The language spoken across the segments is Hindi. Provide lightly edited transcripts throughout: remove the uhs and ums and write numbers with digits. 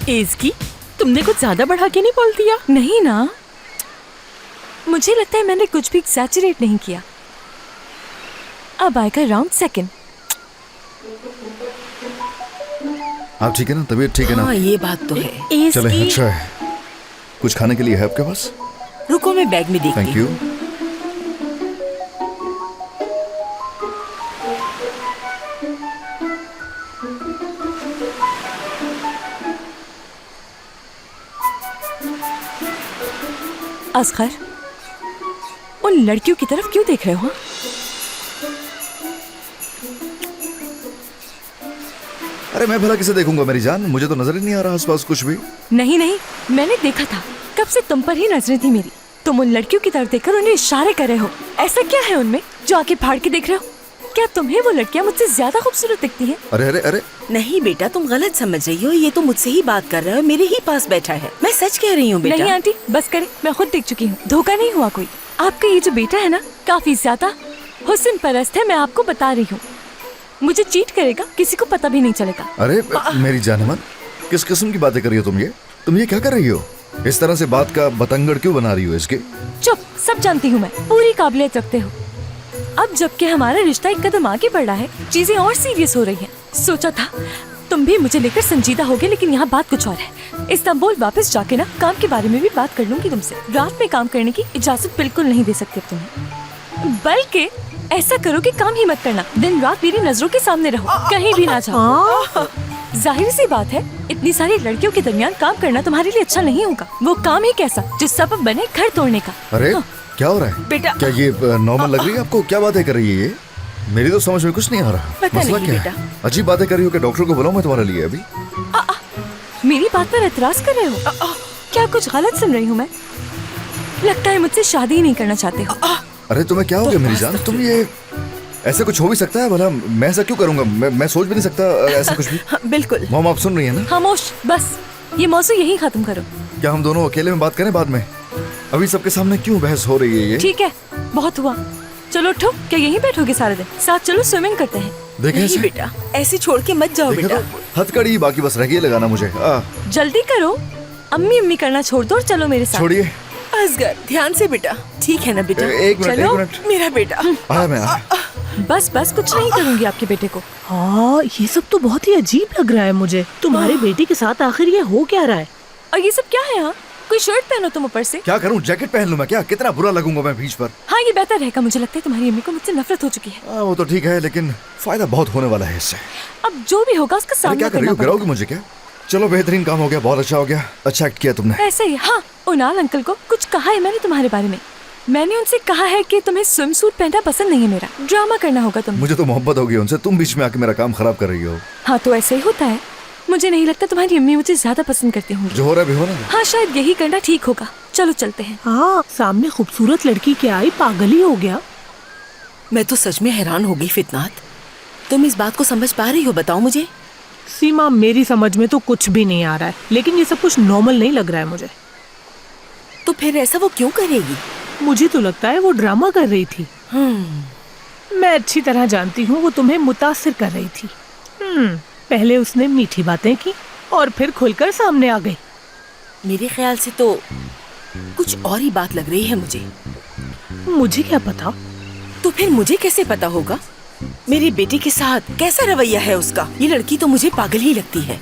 एज़की, तुमने कुछ ज्यादा बढ़ा के नहीं बोल दिया? नहीं ना, मुझे लगता है मैंने कुछ भी एक्सैजरेट नहीं किया। अब आएगा राउंड सेकंड। आप ठीक है ना? तबीयत ठीक है ना? हाँ, ये बात तो है। चले, एज़की, अच्छा है। कुछ खाने के लिए है आपके पास? रुको, मैं बैग में देखती थैंक यू। हूँ। असगर, उन लड़कियों की तरफ क्यों देख रहे हो? अरे मैं भला किसे देखूंगा मेरी जान, मुझे तो नजर ही नहीं आ रहा आसपास कुछ भी। नहीं नहीं, मैंने देखा था, कब से तुम पर ही नजरें थी मेरी। तुम उन लड़कियों की तरफ देखकर उन्हें इशारे कर रहे हो। ऐसा क्या है उनमें जो आके फाड़ के देख रहे हो? क्या तुम्हें वो लड़कियां मुझसे ज्यादा खूबसूरत दिखती हैं? अरे अरे अरे, नहीं बेटा, तुम गलत समझ रही हो। ये तो मुझसे ही बात कर रहा है, मेरे ही पास बैठा है। मैं सच कह रही हूँ बेटा। नहीं आंटी, बस करें, मैं खुद देख चुकी हूँ, धोखा नहीं हुआ कोई। आपका ये जो बेटा है ना, काफी ज्यादा हुस्न परस्त है, मैं आपको बता रही हूँ। मुझे चीट करेगा, किसी को पता भी नहीं चलेगा। अरे मेरी जान-मन, किस किस्म की बातें कर रही हो तुम ये क्या कर रही हो? इस तरह से बात का बतंगड़ क्यों बना रही हो इसके? चुप, सब जानती हूँ मैं, पूरी काबिलियत रखते हो। अब जबकि हमारा रिश्ता एक कदम आगे बढ़ रहा है, चीजें और सीरियस हो रही हैं। सोचा था तुम भी मुझे लेकर संजीदा होगे, लेकिन यहाँ बात कुछ और है। इस्तांबुल वापस जाके ना काम के बारे में भी बात कर लूंगी तुमसे। रात में काम करने की इजाजत बिल्कुल नहीं दे सकती अब तुम्हें। बल्कि ऐसा करो कि काम ही मत करना, दिन रात मेरी नजरों के सामने रहो, कहीं भी ना जाओ। जाहिर सी बात है, इतनी सारी लड़कियों के दरमियान काम करना तुम्हारे लिए अच्छा नहीं होगा। वो काम ही कैसा जो सबब बने घर तोड़ने का। अरे क्या हो रहा है बेटा, क्या ये नॉर्मल लग रही है आपको? क्या बातें कर रही है ये? मेरी तो समझ में कुछ नहीं आ रहा। पता मसला नहीं क्या बेटा। है? अजीब बातें कर रही हो कि डॉक्टर को बुलाऊं मैं तुम्हारे लिए अभी? मेरी बात पर एतराज कर रहे हो? क्या कुछ गलत सुन रही हूँ मैं? लगता है मुझसे शादी ही नहीं करना चाहते हो। अरे तुम्हें क्या हो गया मेरी जान? तुम ये ऐसा कुछ हो भी सकता है भला? मैं ऐसा क्यों करूंगा? मैं सोच भी नहीं सकता ऐसा कुछ भी। हाँ, बिल्कुल। मॉम आप सुन रही है ना? खामोश, बस ये मौजू यही खत्म करो। क्या हम दोनों अकेले में बात करें बाद में? अभी सबके सामने क्यों बहस हो रही है ये? ठीक है, बहुत हुआ, चलो उठो। क्या यहीं बैठोगे सारा दिन? साथ चलो, स्विमिंग करते हैं। देखे नहीं ऐसे? बेटा, ऐसे छोड़ के मत जाओ देखे बेटा। तो हथकड़ी बाकी बस रह गई है लगाना मुझे। जल्दी करो, अम्मी अम्मी करना छोड़ दो और चलो मेरे साथ। छोड़िए। असगर, ध्यान से बेटा। ठीक है ना बेटा? एक मिनट, चलो। एक मिनट। मेरा बेटा। आया मैं आया। बस बस, कुछ नहीं करूंगी आपके बेटे को। हाँ, ये सब तो बहुत ही अजीब लग रहा है मुझे। तुम्हारे बेटे के साथ आखिर ये हो क्या रहा है? और ये सब क्या है? यहाँ कोई शर्ट पहनो तुम ऊपर से। क्या करूं? जैकेट पहन लूं मैं क्या? कितना बुरा लगूंगा मैं बीच पर। हाँ, ये बेहतर रहेगा। मुझे लगता है तुम्हारी अम्मी को मुझसे नफरत हो चुकी है। वो तो ठीक है, लेकिन फायदा बहुत होने वाला है इससे। अब जो भी होगा उसका अरे सामना क्या कर रही करना हो? गिराओगी पड़ेगा। मुझे क्या? चलो बेहतरीन काम हो गया, बहुत अच्छा हो गया, अच्छा एक्ट किया तुमने। ऐसे ही। हाँ, उनाल अंकल को कुछ कहा है मैंने तुम्हारे बारे में। मैंने उनसे कहा है कि तुम्हें स्विम सूट पहनना पसंद नहीं है। मेरा ड्रामा करना होगा तुम। मुझे तो मोहब्बत होगी उनसे, तुम बीच में आके मेरा काम खराब कर रही हो। हाँ, तो ऐसे ही होता है। मुझे नहीं लगता तुम्हारी अम्मी मुझे ज्यादा पसंद करती होंगी। जो हो रहा है भी हो ना। हाँ, शायद यही करना ठीक होगा। चलो चलते हैं। हाँ, सामने खूबसूरत लड़की के आई, पागल ही हो गया। मैं तो सच में हैरान हो गई फितनात। तुम इस बात को समझ पा रही हो? बताओ मुझे। सीमा, मेरी समझ में तो कुछ भी नहीं आ रहा है, लेकिन ये सब कुछ नॉर्मल नहीं लग रहा है मुझे। तो फिर ऐसा वो क्यों करेगी? मुझे तो लगता है वो ड्रामा कर रही थी। मैं अच्छी तरह जानती हूँ वो तुम्हें मुतासिर कर रही थी। पहले उसने मीठी बातें की और फिर खुलकर सामने आ गई। मेरे ख्याल से तो कुछ और ही बात लग रही है मुझे। मुझे क्या पता? तो फिर मुझे कैसे पता होगा? मेरे बेटे के साथ कैसा रवैया है उसका? ये लड़की तो मुझे पागल ही लगती है।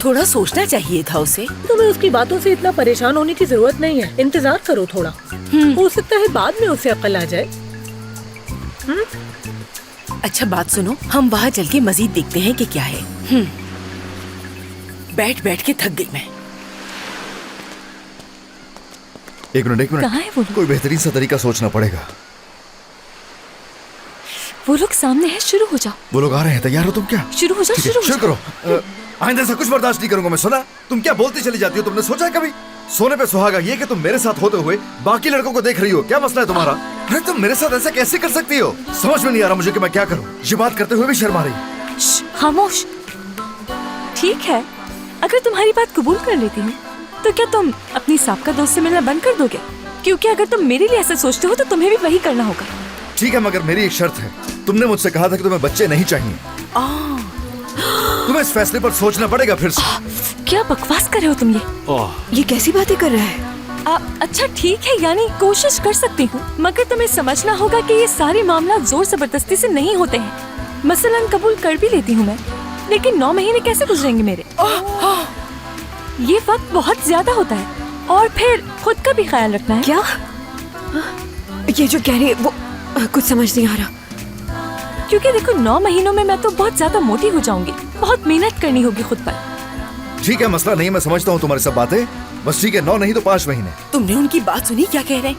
थोड़ा सोचना चाहिए था उसे। तुम्हें उसकी बातों से इतना परेशान होने की जरूरत नहीं है। इंतजार करो थोड़ा, हो सकता है बाद में उसे अक्ल आ जाए। अच्छा बात सुनो, हम वहाँ चल के मजीद देखते हैं कि क्या है। बैठ बैठ के थक गई मैं। एक मिनट कहाँ है वो? कोई बेहतरीन सा तरीका सोचना पड़ेगा। वो लोग सामने है, शुरू हो जाओ। वो लोग आ रहे हैं, तैयार हो तुम क्या? शुरू हो जाओ, ठीक है, शुरू हो शुरू जाओ। करो। आइंदा ऐसा कुछ बर्दाश्त नहीं करूंगा मैं। सुना तुम क्या बोलती चली जाती हो? तुमने सोचा है कभी सोने पे सुहागा ये कि तुम मेरे साथ होते हुए बाकी लड़कों को देख रही हो? क्या मसला है तुम्हारा? अरे तुम मेरे साथ ऐसा कैसे कर सकती हो? समझ में नहीं आ रहा मुझे कि मैं क्या करूं। ये बात करते हुए भी शर्मा रही। खामोश। ठीक है, अगर तुम्हारी बात कबूल कर लेती हूँ तो क्या तुम अपनी साबका दोस्त से मिलना बंद कर दोगे? क्योंकि अगर तुम मेरे लिए ऐसा सोचते हो तो तुम्हें भी वही करना होगा। ठीक है, मगर मेरी एक शर्त है। तुमने मुझसे कहा था कि तुम्हें बच्चे नहीं चाहिए। तुम्हें इस फैसले पर सोचना पड़ेगा फिर से। क्या बकवास कर रहे हो तुम ये? ओह, ये कैसी बातें कर रहा है? अच्छा ठीक है, यानी कोशिश कर सकती हूँ, मगर तुम्हें समझना होगा कि ये सारे मामला जोर जबरदस्ती से नहीं होते हैं। मसलन कबूल कर भी लेती हूँ मैं, लेकिन 9 महीने कैसे गुजरेंगे मेरे? ये वक्त बहुत ज्यादा होता है, और फिर खुद का भी ख्याल रखना है। क्या? ये जो कह रही है वो कुछ समझ नहीं आ रहा। क्योंकि देखो 9 महीनों में मैं तो बहुत ज्यादा मोटी हो जाऊंगी, बहुत मेहनत करनी होगी खुद पर। ठीक है, मसला नहीं, मैं समझता हूँ तुम्हारी सब बातें। बस ठीक है, 9 नहीं तो 5 महीने। तुमने उनकी बात सुनी? क्या कह रहे हैं?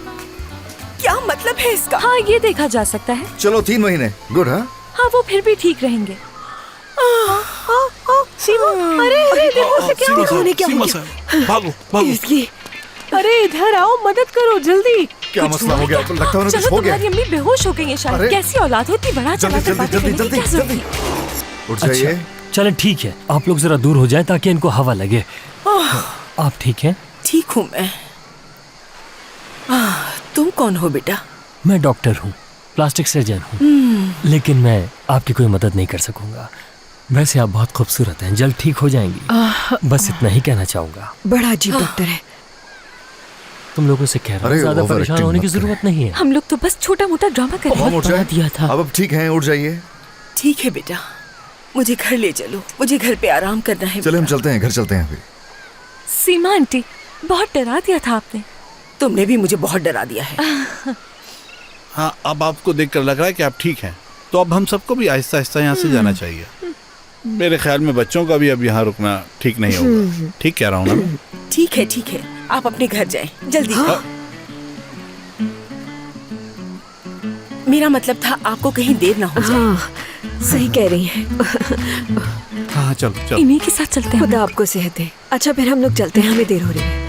क्या मतलब है इसका? हाँ, ये देखा जा सकता है। चलो 3 महीने, गुड। हाँ हाँ, वो फिर भी ठीक रहेंगे। सीमा, अरे देखो उसे क्या सीमा हुआ? उन्हें क्या सीमा हो गया? साहब, भागो भागो। इसकी अरे इधर आओ, मदद करो जल्दी। क्या मसला हो गया? तो लगता है उन्हें चलो, कुछ हो गया। तुम्हारी अम्मी बेहोश हो गई है शायद। अरे! कैसी औलाद होती, बड़ा चला जल्दी कर जल्दी बातें जल्दी करने की जल्दी क्या जरूरत जल्दी है? उठ जाइए। चलें ठीक है, आप लोग जरा दूर हो जाएं ताकि इनको हवा लगे। आप ठीक हैं? ठीक हूँ मैं। तुम कौन हो बेटा? मैं डॉक्टर हूँ, प्लास्टिक सर्जन हूँ, लेकिन मैं आपकी कोई मदद नहीं कर सकूंगा। वैसे आप बहुत खूबसूरत हैं, जल्द ठीक हो जाएंगी। बस इतना ही कहना चाहूंगा। बड़ा अजीब डॉक्टर है। तुम लोगों से कह रहा हूँ, अरे, ज्यादा ओवर परेशान एक्टिंग होने की मत करो। जरूरत नहीं है। हम लोग तो बस छोटा मोटा ड्रामा कर रहे हम हैं। उठ जाए दिया था। अब ठीक है, उठ जाइए। ठीक है बेटा, मुझे घर ले चलो, मुझे घर पे आराम करना है। चले हम चलते हैं, घर चलते हैं अभी। सीमा आंटी, बहुत डरा दिया था आपने। तुमने भी मुझे बहुत डरा दिया है। हाँ, अब आपको देखकर लग रहा है कि आप ठीक हैं, तो अब हम सबको भी आहिस्ता आहिस्ता यहाँ से जाना चाहिए। मेरे ख्याल में बच्चों का भी अब यहाँ रुकना ठीक नहीं होगा। ठीक कह रहा हूँ ना मैं? ठीक है, आप अपने घर जाएं, जल्दी। मेरा मतलब था आपको कहीं देर ना हो जाए। हाँ, सही कह रही है। हाँ, चलो चलो। इन्हीं के साथ चलते हैं। खुदा आपको सेहत दे। अच्छा फिर हम लोग चलते हैं, हमें देर हो रही है।